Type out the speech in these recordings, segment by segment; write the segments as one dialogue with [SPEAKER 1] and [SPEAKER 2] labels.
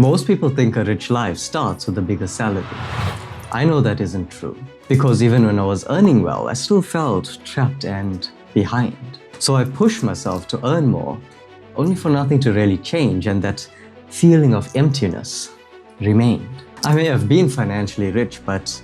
[SPEAKER 1] Most people think a rich life starts with a bigger salary. I know that isn't true, because even when I was earning well, I still felt trapped and behind. So I pushed myself to earn more, only for nothing to really change, and that feeling of emptiness remained. I may have been financially rich, but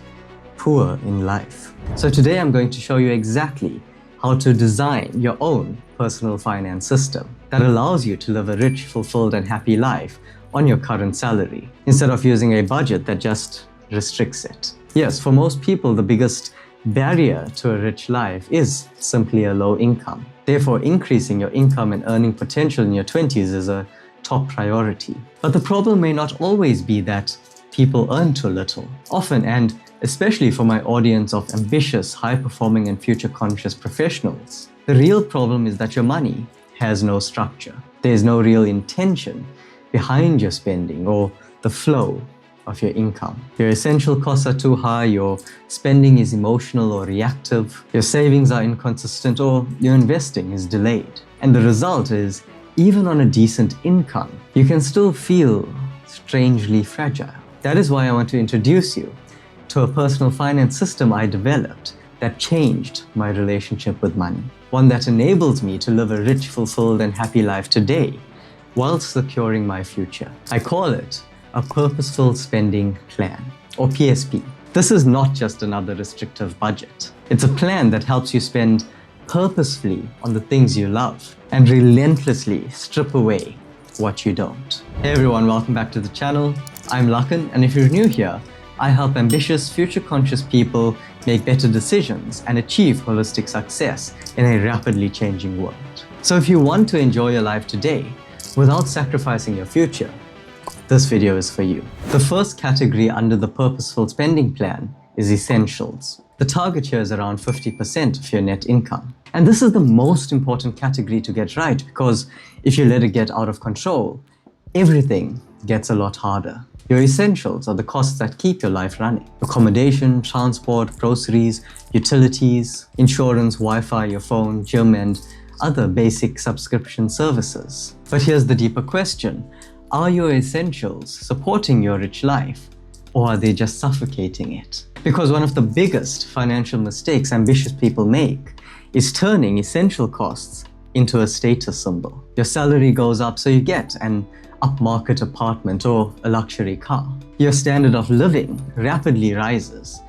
[SPEAKER 1] poor in life. So today I'm going to show you exactly how to design your own personal finance system that allows you to live a rich, fulfilled, and happy life on your current salary, instead of using a budget that just restricts it. Yes, for most people, the biggest barrier to a rich life is simply a low income. Therefore, increasing your income and earning potential in your 20s is a top priority. But the problem may not always be that people earn too little. Often, and especially for my audience of ambitious, high-performing and future-conscious professionals, the real problem is that your money has no structure. There's no real intention behind your spending or the flow of your income. Your essential costs are too high, your spending is emotional or reactive, your savings are inconsistent, or your investing is delayed. And the result is, even on a decent income, you can still feel strangely fragile. That is why I want to introduce you to a personal finance system I developed that changed my relationship with money. One that enables me to live a rich, fulfilled, and happy life today while securing my future. I call it a Purposeful Spending Plan, or PSP. This is not just another restrictive budget. It's a plan that helps you spend purposefully on the things you love and relentlessly strip away what you don't. Hey everyone, welcome back to the channel. I'm Lakan, and if you're new here, I help ambitious, future-conscious people make better decisions and achieve holistic success in a rapidly changing world. So if you want to enjoy your life today without sacrificing your future, this video is for you. The first category under the Purposeful Spending Plan is essentials. The target here is around 50% of your net income. And this is the most important category to get right, because if you let it get out of control, everything gets a lot harder. Your essentials are the costs that keep your life running: accommodation, transport, groceries, utilities, insurance, Wi-Fi, your phone, gym, and other basic subscription services. But here's the deeper question. Are your essentials supporting your rich life, or are they just suffocating it? Because one of the biggest financial mistakes ambitious people make is turning essential costs into a status symbol. Your salary goes up, so you get an upmarket apartment or a luxury car. Your standard of living rapidly rises,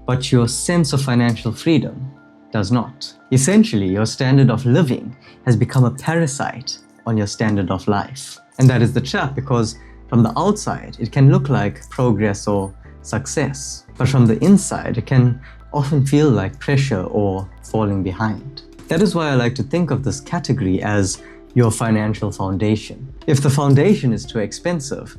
[SPEAKER 1] but your sense of financial freedom does not. Essentially, your standard of living has become a parasite on your standard of life. And that is the trap, because from the outside, it can look like progress or success. But from the inside, it can often feel like pressure or falling behind. That is why I like to think of this category as your financial foundation. If the foundation is too expensive,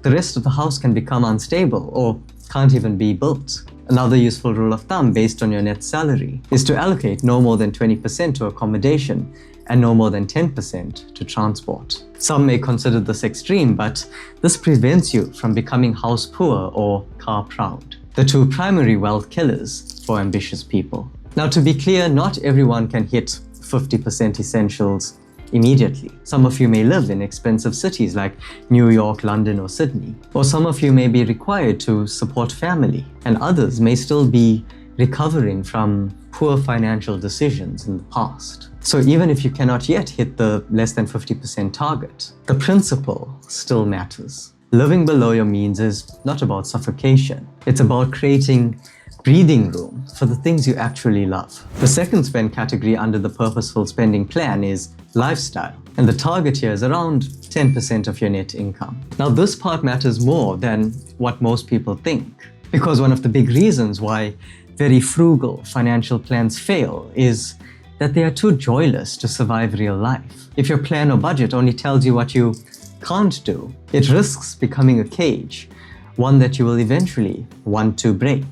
[SPEAKER 1] the rest of the house can become unstable or can't even be built. Another useful rule of thumb based on your net salary is to allocate no more than 20% to accommodation and no more than 10% to transport. Some may consider this extreme, but this prevents you from becoming house poor or car proud, the two primary wealth killers for ambitious people. Now, to be clear, not everyone can hit 50% essentials immediately. Some of you may live in expensive cities like New York, London, or Sydney. Or some of you may be required to support family, and others may still be recovering from poor financial decisions in the past. So even if you cannot yet hit the less than 50% target, the principle still matters. Living below your means is not about suffocation. It's about creating breathing room for the things you actually love. The second spend category under the Purposeful Spending Plan is lifestyle. And the target here is around 10% of your net income. Now, this part matters more than what most people think, because one of the big reasons why very frugal financial plans fail is that they are too joyless to survive real life. If your plan or budget only tells you what you can't do, it risks becoming a cage, one that you will eventually want to break,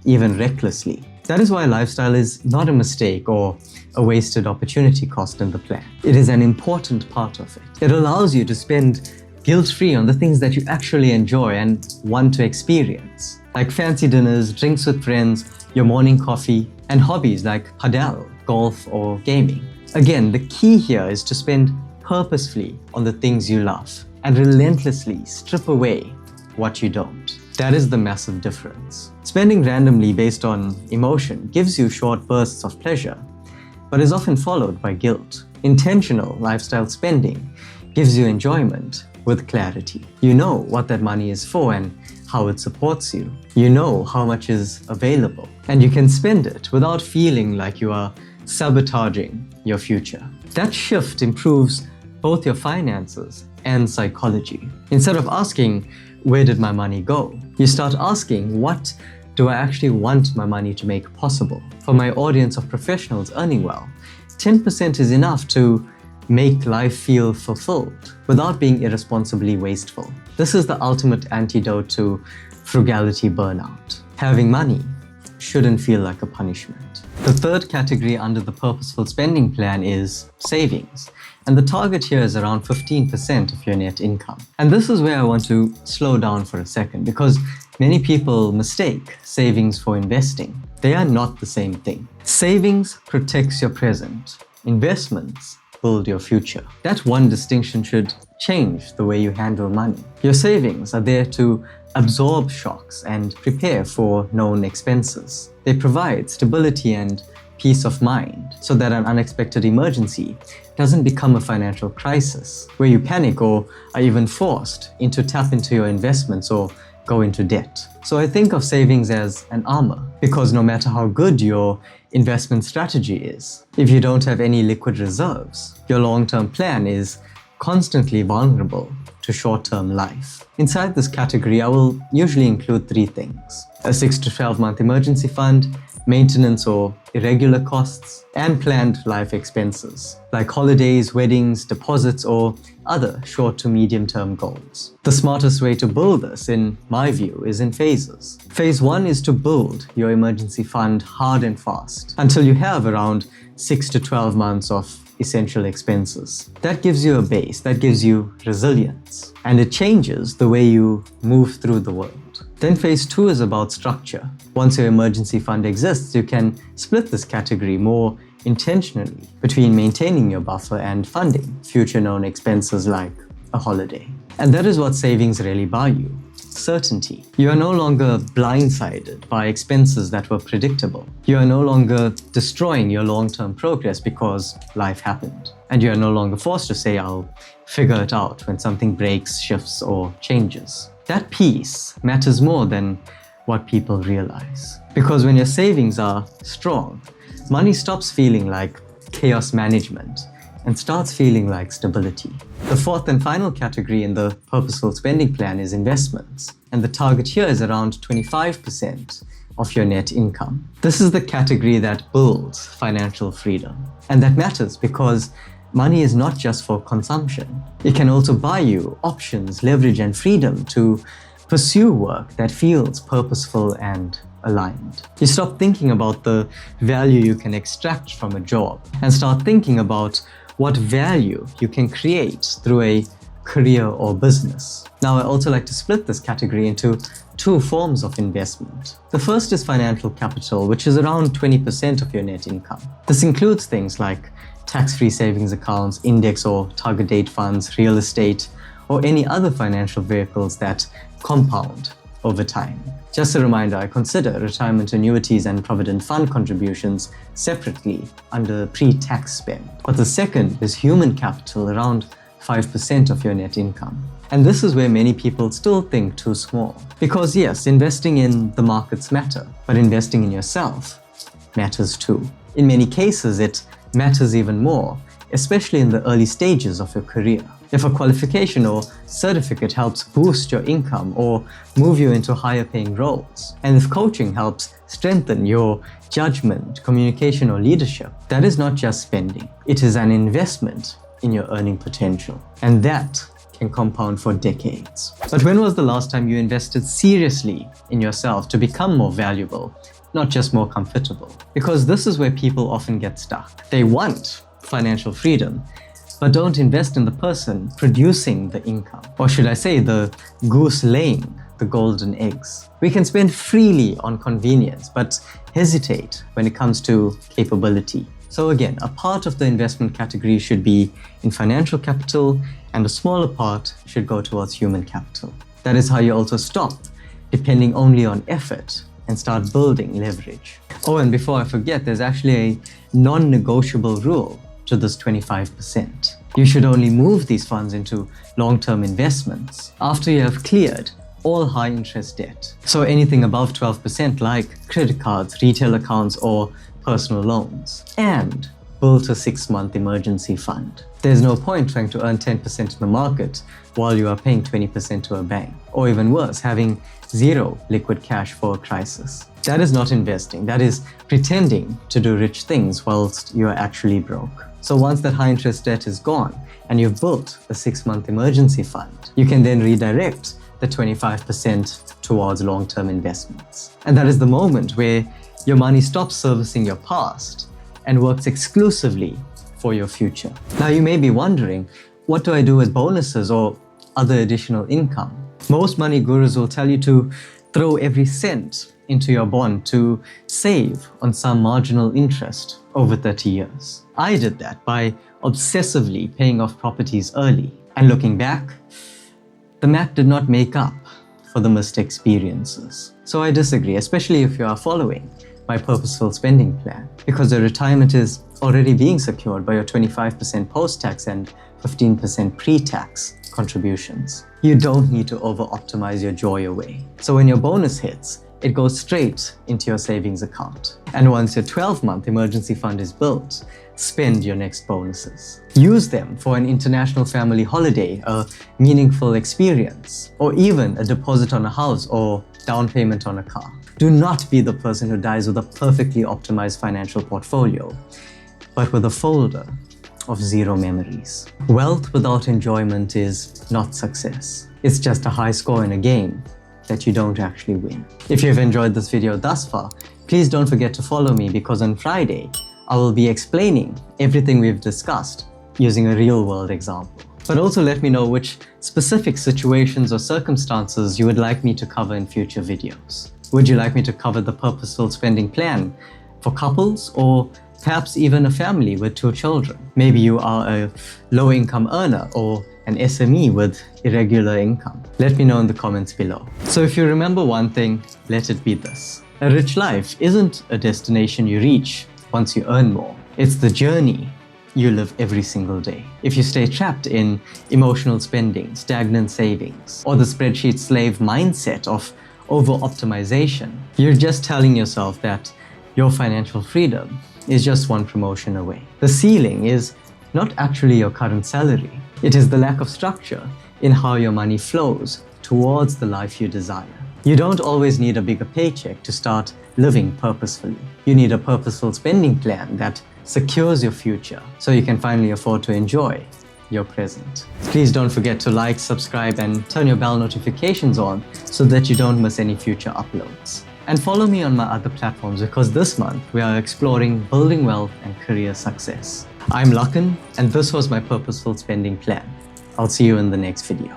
[SPEAKER 1] even recklessly. That is why lifestyle is not a mistake or a wasted opportunity cost in the plan. It is an important part of it. It allows you to spend guilt-free on the things that you actually enjoy and want to experience, like fancy dinners, drinks with friends, your morning coffee, and hobbies like padel, golf, or gaming. Again, the key here is to spend purposefully on the things you love. and relentlessly strip away what you don't. That is the massive difference. Spending randomly based on emotion gives you short bursts of pleasure, but is often followed by guilt. Intentional lifestyle spending gives you enjoyment with clarity. You know what that money is for and how it supports you. You know how much is available, and you can spend it without feeling like you are sabotaging your future. That shift improves both your finances and psychology. Instead of asking, where did my money go? You start asking, what do I actually want my money to make possible? For my audience of professionals earning well, 10% is enough to make life feel fulfilled without being irresponsibly wasteful. This is the ultimate antidote to frugality burnout. Having money shouldn't feel like a punishment. The third category under the Purposeful Spending Plan is savings. And the target here is around 15% of your net income. And this is where I want to slow down for a second, because many people mistake savings for investing. They are not the same thing. Savings protects your present. Investments build your future. That one distinction should change the way you handle money. Your savings are there to absorb shocks and prepare for known expenses. They provide stability and peace of mind so that an unexpected emergency doesn't become a financial crisis where you panic or are even forced to tap into your investments or go into debt. So I think of savings as an armor, because no matter how good your investment strategy is, if you don't have any liquid reserves, your long-term plan is constantly vulnerable to short-term life. Inside this category, I will usually include three things: a 6 to 12 month emergency fund, maintenance or irregular costs, and planned life expenses like holidays, weddings, deposits, or other short to medium term goals. The smartest way to build this, in my view, is in phases. Phase 1 is to build your emergency fund hard and fast until you have around 6 to 12 months of essential expenses. That gives you a base, that gives you resilience, and it changes the way you move through the world. Then phase 2 is about structure. Once your emergency fund exists, you can split this category more intentionally between maintaining your buffer and funding future known expenses like a holiday. And that is what savings really buy you: certainty. You are no longer blindsided by expenses that were predictable. You are no longer destroying your long-term progress because life happened. And you are no longer forced to say, I'll figure it out when something breaks, shifts, or changes. That peace matters more than what people realize. Because when your savings are strong, money stops feeling like chaos management and starts feeling like stability. The fourth and final category in the Purposeful Spending Plan is investments. And the target here is around 25% of your net income. This is the category that builds financial freedom. And that matters because money is not just for consumption. It can also buy you options, leverage, and freedom to pursue work that feels purposeful and aligned. You stop thinking about the value you can extract from a job and start thinking about what value you can create through a career or business. Now, I also like to split this category into two forms of investment. The first is financial capital, which is around 20% of your net income. This includes things like tax-free savings accounts, index or target date funds, real estate, or any other financial vehicles that compound over time. Just a reminder, I consider retirement annuities and provident fund contributions separately under pre-tax spend. But the second is human capital, around 5% of your net income. And this is where many people still think too small. Because yes, investing in the markets matter, but investing in yourself matters too. In many cases, it matters even more, especially in the early stages of your career. If a qualification or certificate helps boost your income or move you into higher paying roles, and if coaching helps strengthen your judgment, communication, or leadership, that is not just spending. It is an investment in your earning potential. And that can compound for decades. But when was the last time you invested seriously in yourself to become more valuable, not just more comfortable? Because this is where people often get stuck. They want financial freedom, but don't invest in the person producing the income. Or should I say, the goose laying the golden eggs. We can spend freely on convenience, but hesitate when it comes to capability. So again, a part of the investment category should be in financial capital, and a smaller part should go towards human capital. That is how you also stop depending only on effort and start building leverage. Oh, and before I forget, there's actually a non-negotiable rule to this 25%. You should only move these funds into long-term investments after you have cleared all high-interest debt. So anything above 12% like credit cards, retail accounts, or personal loans, and build a 6-month emergency fund. There's no point trying to earn 10% in the market while you are paying 20% to a bank, or even worse, having zero liquid cash for a crisis. That is not investing. That is pretending to do rich things whilst you are actually broke. So once that high interest debt is gone and you've built a 6-month emergency fund, you can then redirect the 25% towards long-term investments. And that is the moment where your money stops servicing your past and works exclusively for your future. Now you may be wondering, what do I do with bonuses or other additional income? Most money gurus will tell you to throw every cent into your bond to save on some marginal interest over 30 years. I did that by obsessively paying off properties early. And looking back, the math did not make up for the missed experiences. So I disagree, especially if you are following my purposeful spending plan, because your retirement is already being secured by your 25% post-tax and 15% pre-tax contributions. You don't need to over-optimize your joy away. So when your bonus hits, it goes straight into your savings account. And once your 12-month emergency fund is built, spend your next bonuses. Use them for an international family holiday, a meaningful experience, or even a deposit on a house or down payment on a car. Do not be the person who dies with a perfectly optimized financial portfolio, but with a folder of zero memories. Wealth without enjoyment is not success. It's just a high score in a game that you don't actually win. If you've enjoyed this video thus far, please don't forget to follow me, because on Friday, I will be explaining everything we've discussed using a real-world example. But also let me know which specific situations or circumstances you would like me to cover in future videos. Would you like me to cover the purposeful spending plan for couples, or perhaps even a family with 2 children? Maybe you are a low-income earner or an SME with irregular income. Let me know in the comments below. So if you remember one thing, let it be this. A rich life isn't a destination you reach once you earn more. It's the journey you live every single day. If you stay trapped in emotional spending, stagnant savings, or the spreadsheet slave mindset of over-optimization, you're just telling yourself that your financial freedom is just one promotion away. The ceiling is not actually your current salary. It is the lack of structure in how your money flows towards the life you desire. You don't always need a bigger paycheck to start living purposefully. You need a purposeful spending plan that secures your future so you can finally afford to enjoy your present. Please don't forget to like, subscribe, and turn your bell notifications on so that you don't miss any future uploads. And follow me on my other platforms, because this month we are exploring building wealth and career success. I'm Lakan, and this was my purposeful spending plan. I'll see you in the next video.